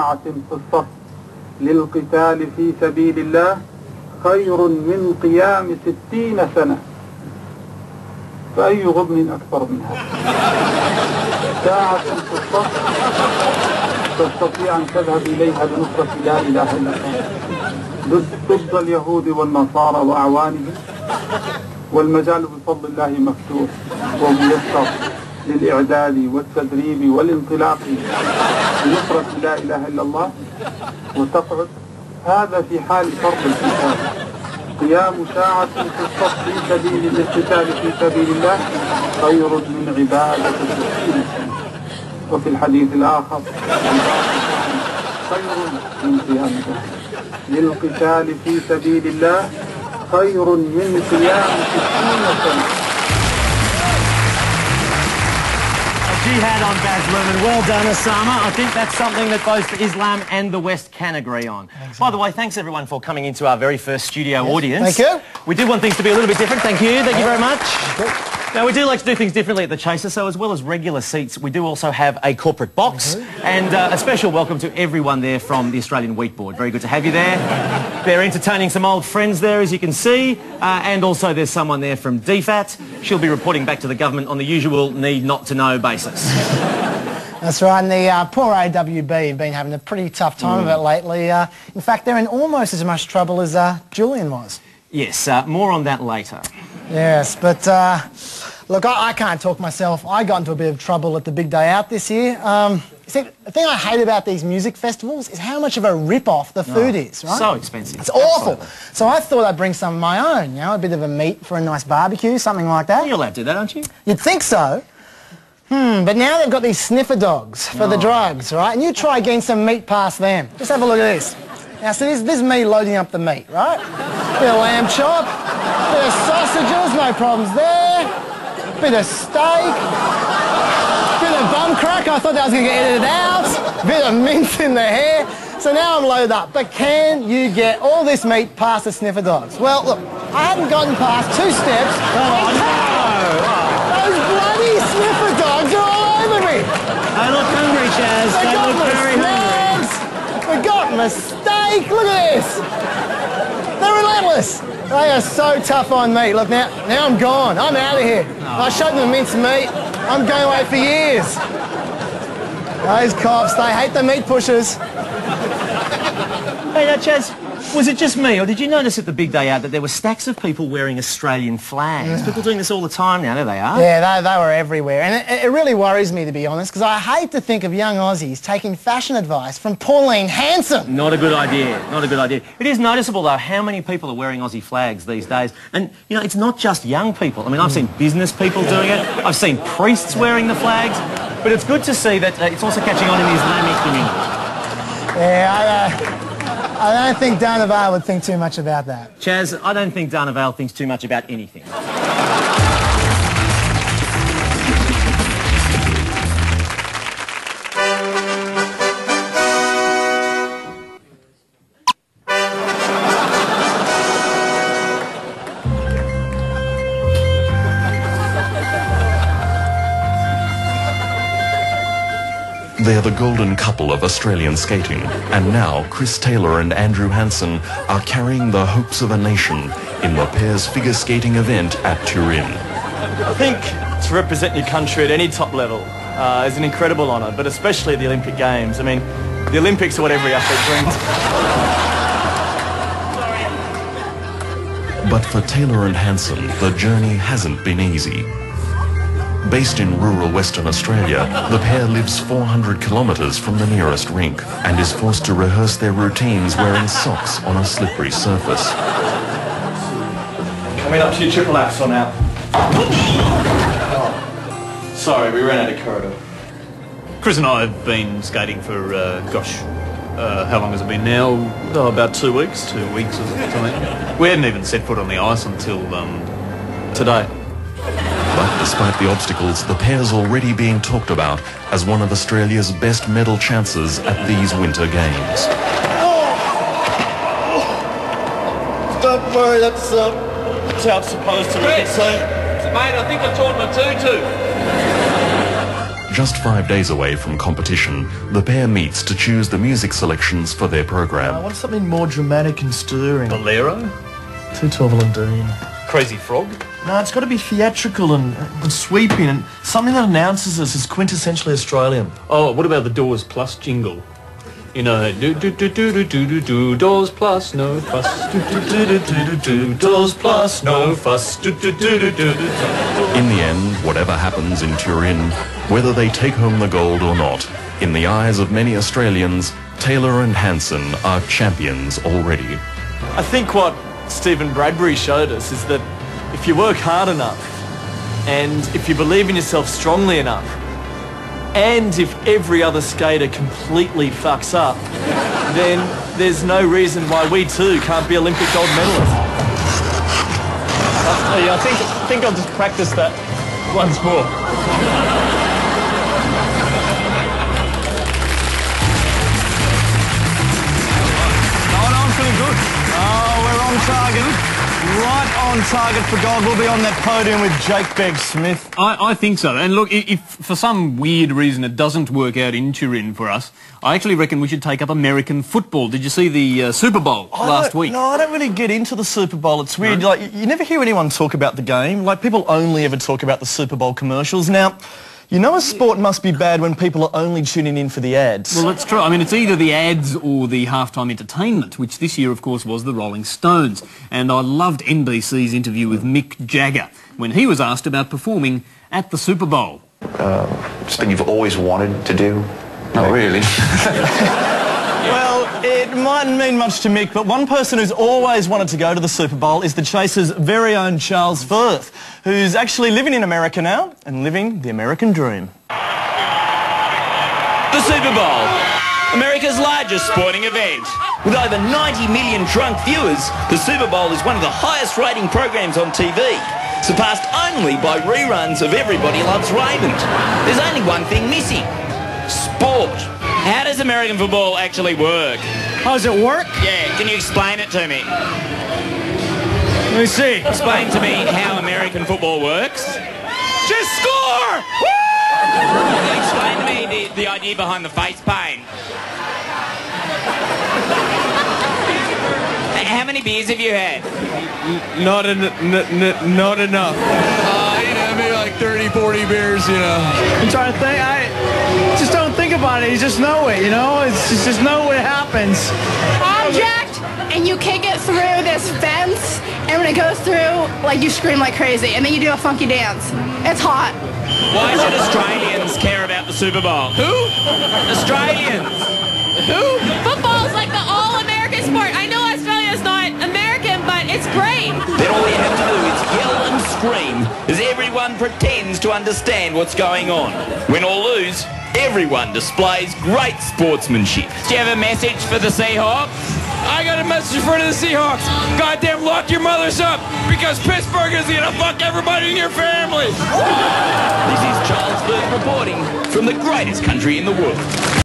ساعة في الصف للقتال في سبيل الله خير من قيام 60 سنة. فأي غبن أكثر من هذا؟ ساعة في الصف تستطيع أن تذهب إليها بنصرة لا إله إلا الله ضد اليهود والنصارى وأعوانهم، والمجال بفضل الله مفتوح وميسر للإعداد والتدريب والانطلاق بنصرة لا إله إلا الله، وتقعد. هذا في حال فرض القتال. قيام ساعة في الصف في سبيل الاقتتال في سبيل الله خير من عبادة 60 سنة. وفي الحديث الآخر خير من قيام للقتال في سبيل الله خير من قيام 60 سنة. Jihad on Baz Luhrmann. Well done, Osama. I think that's something that both Islam and the West can agree on. Thanks, by the way, thanks everyone for coming into our very first studio audience. Thank you. We did want things to be a little bit different. Thank you. Thank you very much. Now, we do like to do things differently at the Chaser, so as well as regular seats, we do also have a corporate box. And a special welcome to everyone there from the Australian Wheat Board. Very good to have you there. They're entertaining some old friends there, as you can see. And also there's someone there from DFAT. She'll be reporting back to the government on the usual need-not-to-know basis. That's right, and the poor AWB have been having a pretty tough time of it lately. In fact, they're in almost as much trouble as Julian was. Yes, more on that later. Yes, but look, I can't talk myself. I got into a bit of trouble at the big day out this year. See, the thing I hate about these music festivals is how much of a rip-off the food is, right? So expensive. It's awful. Absolutely. So I thought I'd bring some of my own, you know, a bit of a meat for a nice barbecue, something like that. You're allowed to do that, aren't you? You'd think so. But now they've got these sniffer dogs for the drugs, right? And you try getting some meat past them. Just have a look at this. Now, so this is me loading up the meat, right? Bit of lamb chop, bit of sausages, no problems there. Bit of steak, bit of bum crack. I thought that was going to get edited out. Bit of mince in the hair. So now I'm loaded up. But can you get all this meat past the sniffer dogs? Well, look, I hadn't gotten past 2 steps. Those bloody sniffer dogs are all over me. They look hungry, Chaz. They look very hungry. We got my steak. Look at this. They're relentless. They are so tough on me. Look, now I'm gone. I'm out of here. I showed them the minced meat. I'm going away for years. Those cops, they hate the meat pushers. Hey, now, Chaz, was it just me, or did you notice at the big day out that there were stacks of people wearing Australian flags? People doing this all the time now, there they are. Yeah, they were everywhere. And it really worries me, to be honest, because I hate to think of young Aussies taking fashion advice from Pauline Hanson. Not a good idea, not a good idea. It is noticeable, though, how many people are wearing Aussie flags these days. And, you know, it's not just young people. I mean, I've seen business people doing it. I've seen priests wearing the flags. But it's good to see that it's also catching on in the Islamic community. Yeah, I don't think Darnavale would think too much about that. Chaz, I don't think Darnavale thinks too much about anything. They're the golden couple of Australian skating, and now Chris Taylor and Andrew Hansen are carrying the hopes of a nation in the pairs figure skating event at Turin. I think to represent your country at any top level is an incredible honour, but especially the Olympic Games. I mean, the Olympics are what every athlete dreams. But for Taylor and Hansen, the journey hasn't been easy. Based in rural Western Australia, the pair lives 400 kilometres from the nearest rink and is forced to rehearse their routines wearing socks on a slippery surface. Coming up to your triple axel now. Oh. Sorry, we ran out of corridor. Chris and I have been skating for, how long has it been now? Oh, about 2 weeks. 2 weeks or something. We hadn't even set foot on the ice until today. But despite the obstacles, the pair's already being talked about as one of Australia's best medal chances at these Winter Games. Don't worry, that's how it's supposed to look. Mate, I think I torn my tutu. Just 5 days away from competition, the pair meets to choose the music selections for their I program. want something more dramatic and stirring. Bolero? 212 Laden. Crazy Frog? No, it's got to be theatrical and sweeping and something that announces us as quintessentially Australian. Oh, what about the Doors Plus jingle? You know, do Doors Plus, no fuss. Doors Plus, no fuss. In the end, whatever happens in Turin, whether they take home the gold or not, in the eyes of many Australians, Taylor and Hansen are champions already. I think what Stephen Bradbury showed us is that if you work hard enough and if you believe in yourself strongly enough and if every other skater completely fucks up, then there's no reason why we too can't be Olympic gold medalists. I think I'll just practice that once more. I'm feeling good. We're on target. Right on target for gold. We'll be on that podium with Jake Begg-Smith. I think so. And look, if for some weird reason it doesn't work out in Turin for us, I actually reckon we should take up American football. Did you see the Super Bowl last week? No, I don't really get into the Super Bowl. It's weird. No? Like, you never hear anyone talk about the game. Like, people only ever talk about the Super Bowl commercials. Now, you know a sport must be bad when people are only tuning in for the ads. Well, that's true. I mean, it's either the ads or the halftime entertainment, which this year, of course, was the Rolling Stones. And I loved NBC's interview with Mick Jagger when he was asked about performing at the Super Bowl. Something you've always wanted to do? Not really. Well, it mightn't mean much to Mick, but one person who's always wanted to go to the Super Bowl is the Chasers' very own Charles Firth, who's actually living in America now and living the American dream. The Super Bowl, America's largest sporting event. With over 90 million drunk viewers, the Super Bowl is one of the highest rating programs on TV, surpassed only by reruns of Everybody Loves Raymond. There's only one thing missing: sport. How does American football actually work? How does it work? Yeah, can you explain it to me? Let me see. Explain to me how American football works. Just score! Woo! Can you explain to me the idea behind the face paint? How many beers have you had? Not enough. Maybe like 30, 40 beers, you know. I'm trying to think. I just don't think about it. You just know it, you know? It's just know what happens. Object, and you kick it through this fence, and when it goes through, like, you scream like crazy, and then you do a funky dance. It's hot. Why should Australians care about the Super Bowl? Who? Australians. Who? Football's like the all-American sport. I know Australia's not American, but it's great. Then all you have to do is yell and scream as everyone pretends to understand what's going on. Win or lose, everyone displays great sportsmanship. Do you have a message for the Seahawks? I got a message for the Seahawks. Goddamn, lock your mothers up, because Pittsburgh is gonna fuck everybody in your family. This is Charles Firth reporting from the greatest country in the world.